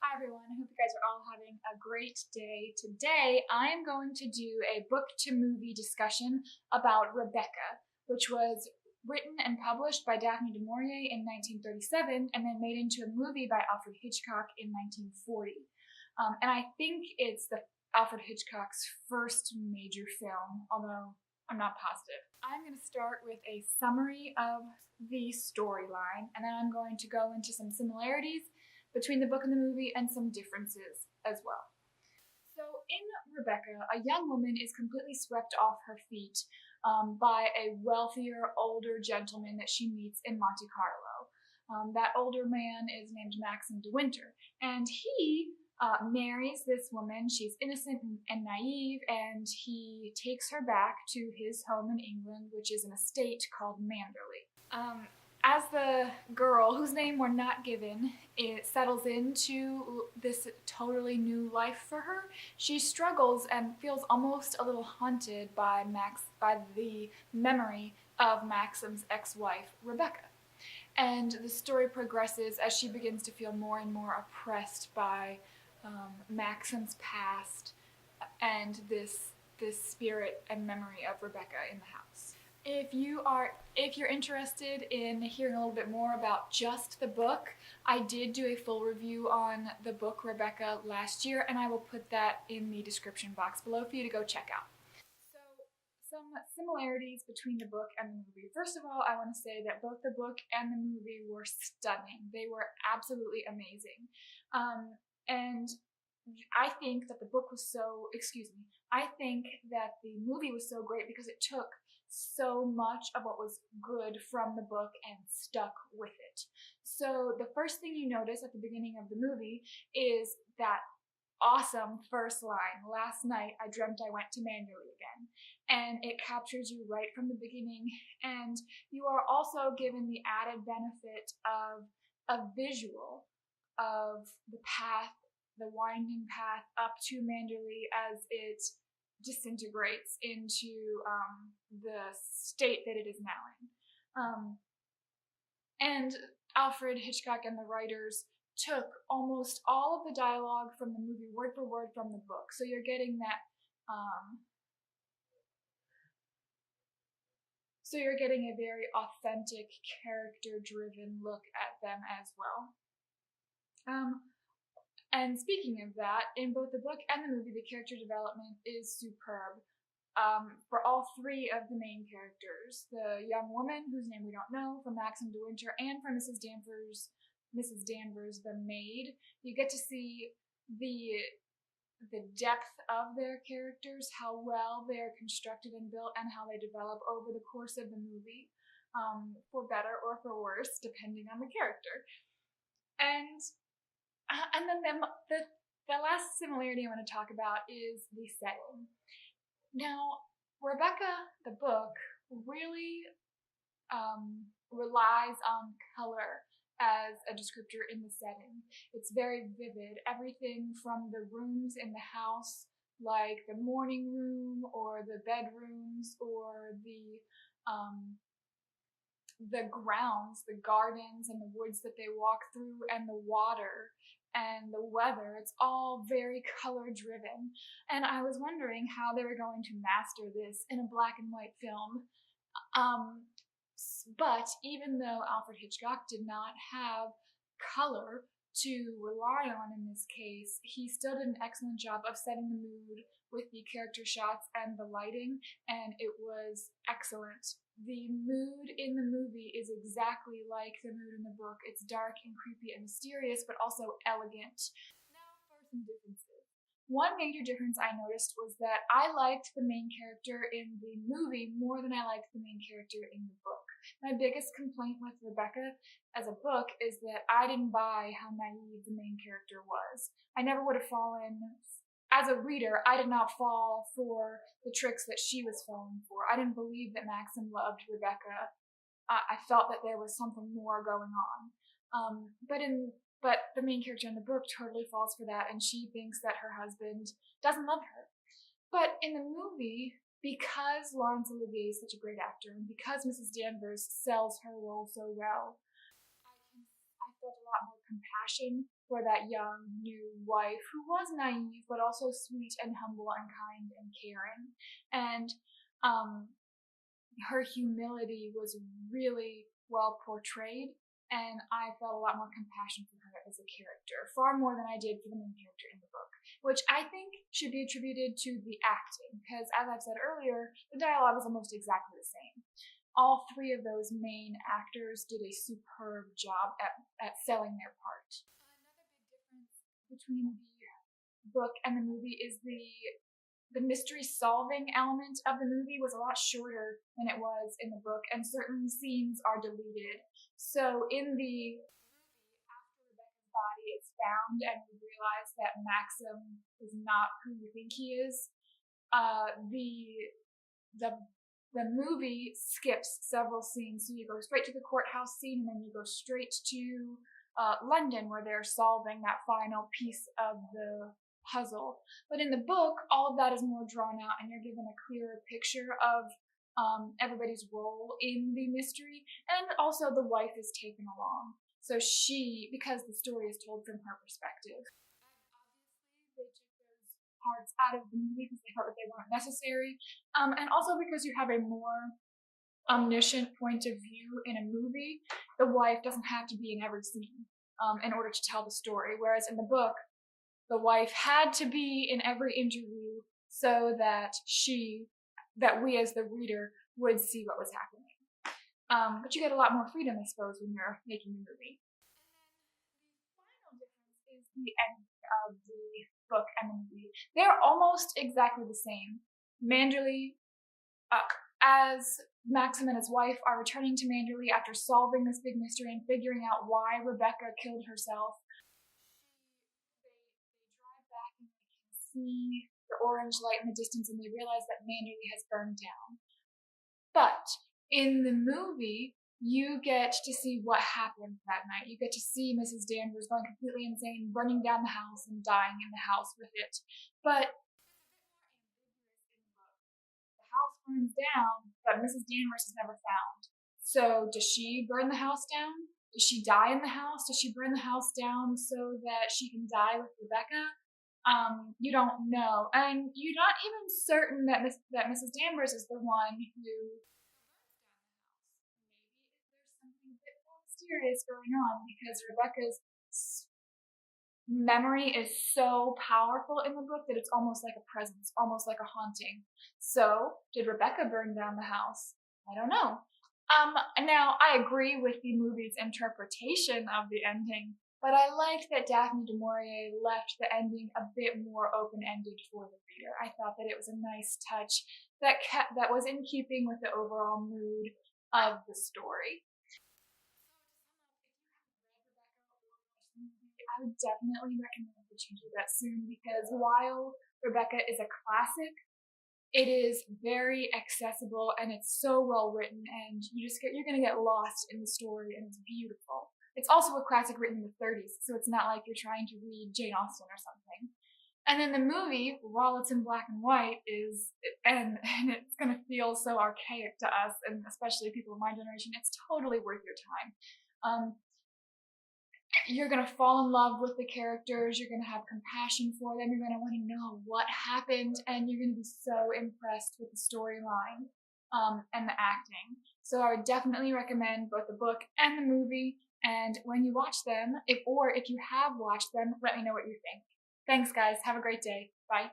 Hi everyone, I hope you guys are all having a great day. Today I am going to do a book to movie discussion about Rebecca, which was written and published by Daphne du Maurier in 1937 and then made into a movie by Alfred Hitchcock in 1940. And I think it's Alfred Hitchcock's first major film, although I'm not positive. I'm going to start with a summary of the storyline, and then I'm going to go into some similarities between the book and the movie and some differences as well. So in Rebecca, a young woman is completely swept off her feet by a wealthier, older gentleman that she meets in Monte Carlo. That older man is named Maxim de Winter, and he marries this woman. She's innocent and naive, and he takes her back to his home in England, which is an estate called Manderley. As the girl, whose name we're not given, it settles into this totally new life for her, she struggles and feels almost a little haunted by the memory of Maxim's ex-wife, Rebecca. And the story progresses as she begins to feel more and more oppressed by Maxim's past and this spirit and memory of Rebecca in the house. If you're interested in hearing a little bit more about just the book, I did do a full review on the book Rebecca last year, and I will put that in the description box below for you to go check out. So, some similarities between the book and the movie. First of all, I want to say that both the book and the movie were stunning. They were absolutely amazing. And I think that the movie was so great because it took so much of what was good from the book and stuck with it. So the first thing you notice at the beginning of the movie is that awesome first line, "Last night I dreamt I went to Manderley again." And it captures you right from the beginning, and you are also given the added benefit of a visual of the path, the winding path up to Manderley as it disintegrates into the state that it is now in. And Alfred Hitchcock and the writers took almost all of the dialogue from the movie word for word from the book. So you're getting that so you're getting a very authentic, character-driven look at them as well. And speaking of that, in both the book and the movie, the character development is superb for all three of the main characters. The young woman, whose name we don't know, from Maxim de Winter, and from Mrs. Danvers, the maid. You get to see the depth of their characters, how well they're constructed and built, and how they develop over the course of the movie, for better or for worse, depending on the character. And then the last similarity I want to talk about is the setting. Now, Rebecca, the book, really relies on color as a descriptor in the setting. It's very vivid. Everything from the rooms in the house, like the morning room or the bedrooms or the grounds, the gardens and the woods that they walk through, and the water and the weather. It's all very color driven. And I was wondering how they were going to master this in a black and white film. But even though Alfred Hitchcock did not have color to rely on in this case, he still did an excellent job of setting the mood with the character shots and the lighting, and it was excellent. The mood in the movie is exactly like the mood in the book. It's dark and creepy and mysterious, but also elegant. Now for some differences. One major difference I noticed was that I liked the main character in the movie more than I liked the main character in the book. My biggest complaint with Rebecca as a book is that I didn't buy how naive the main character was. I never would have fallen, as a reader, I did not fall for the tricks that she was falling for. I didn't believe that Maxim loved Rebecca. I felt that there was something more going on. But the main character in the book totally falls for that, and she thinks that her husband doesn't love her. But in the movie, because Laurence Olivier is such a great actor, and because Mrs. Danvers sells her role so well, I felt a lot more compassion for that young new wife who was naive but also sweet and humble and kind and caring. And her humility was really well portrayed, and I felt a lot more compassion for her as a character, far more than I did for the main character in the book, which I think should be attributed to the acting, because as I've said earlier, the dialogue is almost exactly the same. All three of those main actors did a superb job at selling their part. Another big difference between the book and the movie is the mystery solving element of the movie was a lot shorter than it was in the book, and certain scenes are deleted. So in the movie, after Rebecca's body is found and we realize that Maxim is not who we think he is, the movie skips several scenes. So you go straight to the courthouse scene, and then you go straight to London, where they're solving that final piece of the puzzle. But in the book, all of that is more drawn out, and you're given a clearer picture of everybody's role in the mystery, and also the wife is taken along. So she, because the story is told from her perspective. And obviously, they took those parts out of the movie because they felt that they weren't necessary, and also because you have a more omniscient point of view in a movie. The wife doesn't have to be in every scene in order to tell the story, whereas in the book, the wife had to be in every interview so that we as the reader would see what was happening. But you get a lot more freedom, I suppose, when you're making a movie. And then the final difference is the ending of the book and the movie. They're almost exactly the same. Manderley, as Maxim and his wife are returning to Manderley after solving this big mystery and figuring out why Rebecca killed herself, see the orange light in the distance, and they realize that Manderley has burned down. But in the movie, you get to see what happened that night. You get to see Mrs. Danvers going completely insane, burning down the house and dying in the house with it. But the house burns down, but Mrs. Danvers is never found. So does she burn the house down? Does she die in the house? Does she burn the house down so that she can die with Rebecca? You don't know, and you're not even certain that Mrs. Danvers is the one who burns down the house. Maybe there's something a bit more mysterious going on, because Rebecca's memory is so powerful in the book that it's almost like a presence, almost like a haunting. So, did Rebecca burn down the house? I don't know. Now, I agree with the movie's interpretation of the ending, but I liked that Daphne du Maurier left the ending a bit more open-ended for the reader. I thought that it was a nice touch that was in keeping with the overall mood of the story. I would definitely recommend that you do that soon, because while Rebecca is a classic, it is very accessible and it's so well written, and you're gonna get lost in the story, and it's beautiful. It's also a classic written in the 30s, so it's not like you're trying to read Jane Austen or something. And then the movie, while it's in black and white, and it's going to feel so archaic to us, and especially people of my generation, it's totally worth your time. You're going to fall in love with the characters, you're going to have compassion for them, you're going to want to know what happened, and you're going to be so impressed with the storyline and the acting. So I would definitely recommend both the book and the movie. And when you watch them, if you have watched them, let me know what you think. Thanks, guys. Have a great day. Bye.